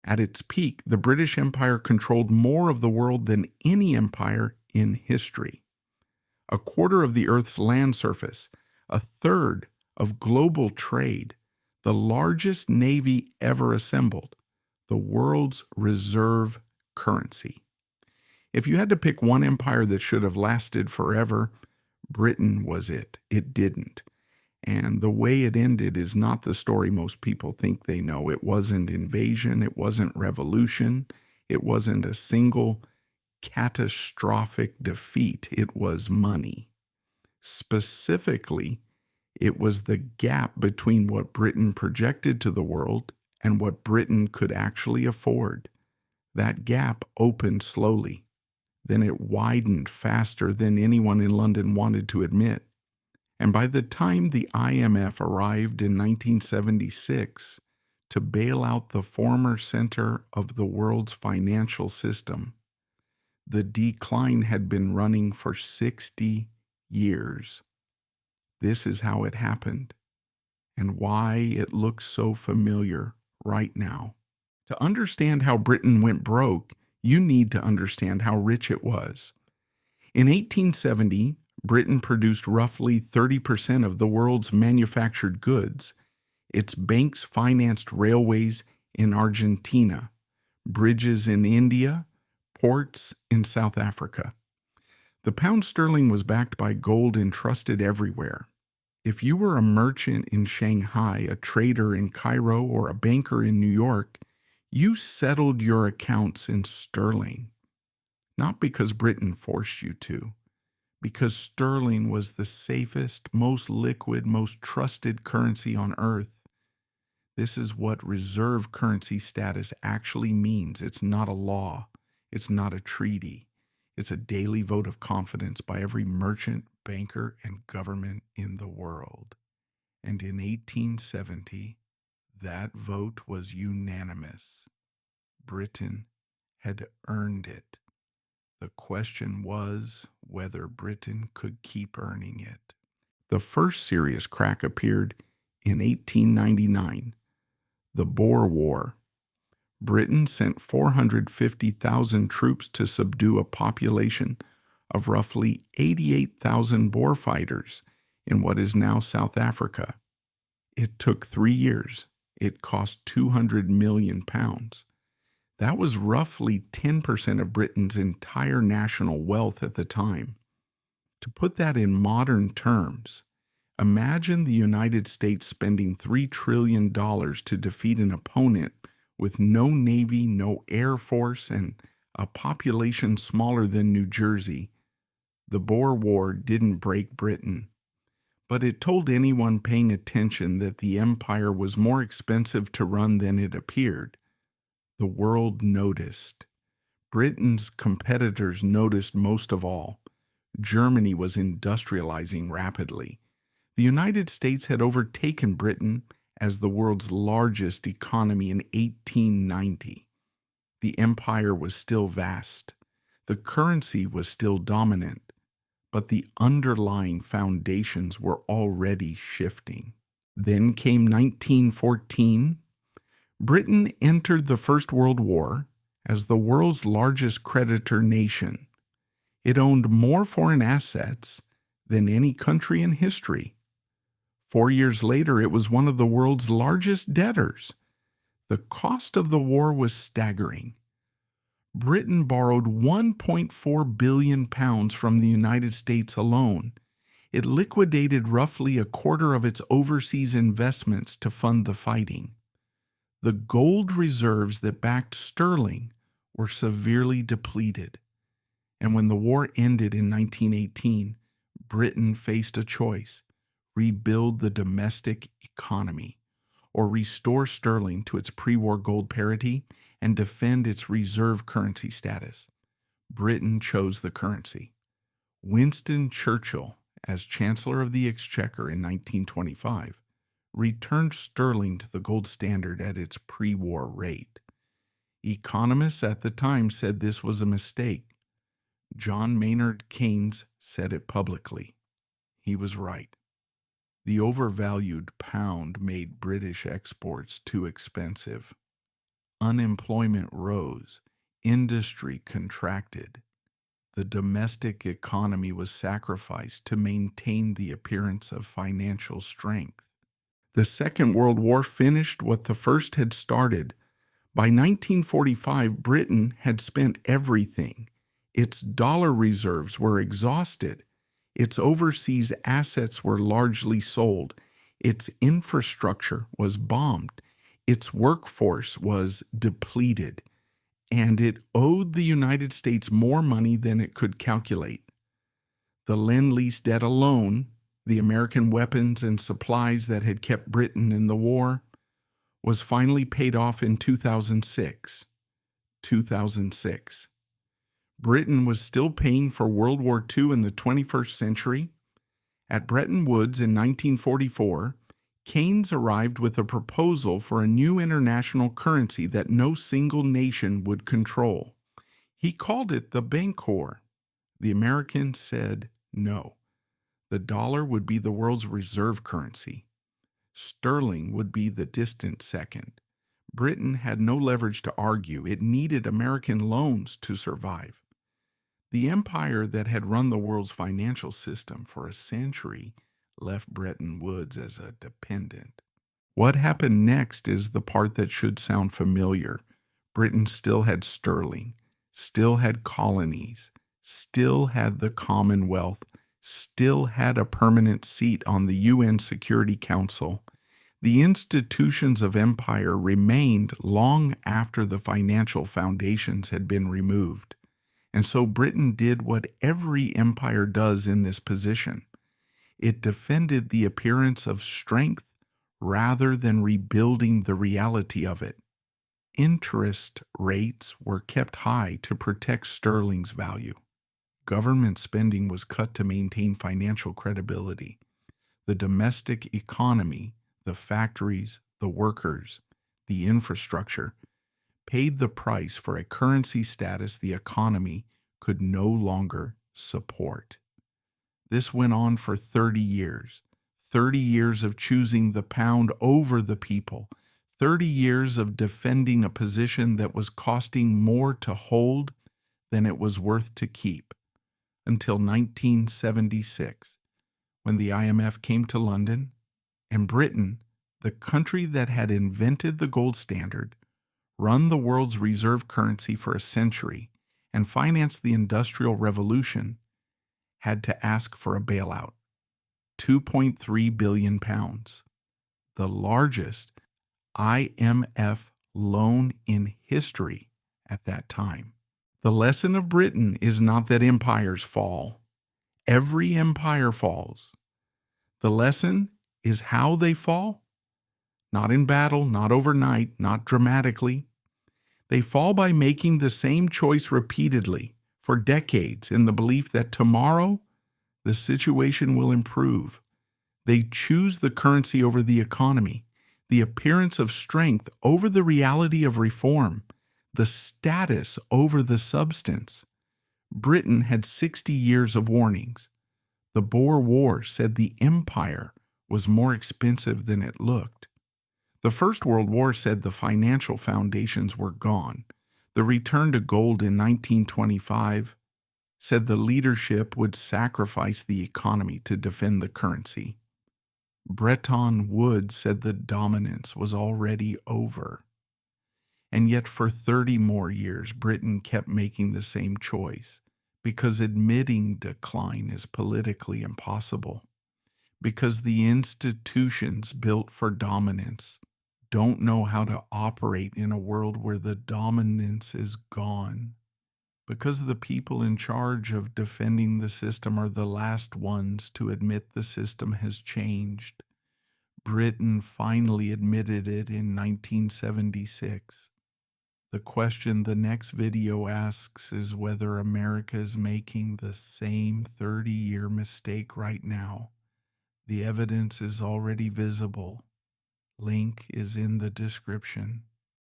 At its peak, the British Empire controlled more of the world than any empire in history. A quarter of the Earth's land surface, a third of global trade, the largest navy ever assembled, the world's reserve currency. If you had to pick one empire that should have lasted forever, Britain was it. It didn't. And the way it ended is not the story most people think they know. It wasn't invasion. It wasn't revolution. It wasn't a single catastrophic defeat. It was money. Specifically, it was the gap between what Britain projected to the world and what Britain could actually afford. That gap opened slowly. Then it widened faster than anyone in London wanted to admit. And by the time the IMF arrived in 1976 to bail out the former center of the world's financial system, the decline had been running for 60 years. This is how it happened, and why it looks so familiar right now. To understand how Britain went broke, you need to understand how rich it was. In 1870, Britain produced roughly 30% of the world's manufactured goods. Its banks financed railways in Argentina, bridges in India, ports in South Africa. The pound sterling was backed by gold entrusted everywhere. If you were a merchant in Shanghai, a trader in Cairo, or a banker in New York, you settled your accounts in sterling. Not because Britain forced you to, because sterling was the safest, most liquid, most trusted currency on earth. This is what reserve currency status actually means. It's not a law. It's not a treaty. It's a daily vote of confidence by every merchant, banker, and government in the world. And in 1870, that vote was unanimous. Britain had earned it. The question was whether Britain could keep earning it. The first serious crack appeared in 1899, the Boer War. Britain sent 450,000 troops to subdue a population of roughly 88,000 Boer fighters in what is now South Africa. It took 3 years. It cost £200 million. That was roughly 10% of Britain's entire national wealth at the time. To put that in modern terms, imagine the United States spending $3 trillion to defeat an opponent with no Navy, no Air Force, and a population smaller than New Jersey. The Boer War didn't break Britain, but it told anyone paying attention that the empire was more expensive to run than it appeared. The world noticed. Britain's competitors noticed most of all. Germany was industrializing rapidly. The United States had overtaken Britain as the world's largest economy in 1890. The empire was still vast. The currency was still dominant, but the underlying foundations were already shifting. Then came 1914. Britain entered the First World War as the world's largest creditor nation. It owned more foreign assets than any country in history. 4 years later, it was one of the world's largest debtors. The cost of the war was staggering. Britain borrowed £1.4 billion from the United States alone. It liquidated roughly a quarter of its overseas investments to fund the fighting. The gold reserves that backed sterling were severely depleted. And when the war ended in 1918, Britain faced a choice: rebuild the domestic economy, or restore sterling to its pre-war gold parity and defend its reserve currency status. Britain chose the currency. Winston Churchill, as Chancellor of the Exchequer in 1925, returned sterling to the gold standard at its pre-war rate. Economists at the time said this was a mistake. John Maynard Keynes said it publicly. He was right. The overvalued pound made British exports too expensive. Unemployment rose, industry contracted. The domestic economy was sacrificed to maintain the appearance of financial strength. The Second World War finished what the First had started. By 1945, Britain had spent everything. Its dollar reserves were exhausted. Its overseas assets were largely sold. Its infrastructure was bombed. Its workforce was depleted. And it owed the United States more money than it could calculate. The Lend-Lease debt alone, the American weapons and supplies that had kept Britain in the war, was finally paid off in 2006. 2006. Britain was still paying for World War II in the 21st century. At Bretton Woods in 1944, Keynes arrived with a proposal for a new international currency that no single nation would control. He called it the Bancor. The Americans said no. The dollar would be the world's reserve currency. Sterling would be the distant second. Britain had no leverage to argue. It needed American loans to survive. The empire that had run the world's financial system for a century left Bretton Woods as a dependent. What happened next is the part that should sound familiar. Britain still had sterling, still had colonies, still had the Commonwealth, still had a permanent seat on the UN Security Council. The institutions of empire remained long after the financial foundations had been removed. And so Britain did what every empire does in this position. It defended the appearance of strength rather than rebuilding the reality of it. Interest rates were kept high to protect sterling's value. Government spending was cut to maintain financial credibility. The domestic economy, the factories, the workers, the infrastructure, paid the price for a currency status the economy could no longer support. This went on for 30 years. 30 years of choosing the pound over the people. 30 years of defending a position that was costing more to hold than it was worth to keep. Until 1976, when the IMF came to London, and Britain, the country that had invented the gold standard, run the world's reserve currency for a century, and financed the Industrial Revolution, had to ask for a bailout. 2.3 billion pounds, the largest IMF loan in history at that time. The lesson of Britain is not that empires fall. Every empire falls. The lesson is how they fall. Not in battle, not overnight, not dramatically. They fall by making the same choice repeatedly for decades in the belief that tomorrow the situation will improve. They choose the currency over the economy, the appearance of strength over the reality of reform, the status over the substance. Britain had 60 years of warnings. The Boer War said the empire was more expensive than it looked. The First World War said the financial foundations were gone. The return to gold in 1925 said the leadership would sacrifice the economy to defend the currency. Bretton Woods said the dominance was already over. And yet for 30 more years, Britain kept making the same choice, because admitting decline is politically impossible, because the institutions built for dominance don't know how to operate in a world where the dominance is gone, because the people in charge of defending the system are the last ones to admit the system has changed. Britain finally admitted it in 1976. The question the next video asks is whether America is making the same 30-year mistake right now. The evidence is already visible. Link is in the description.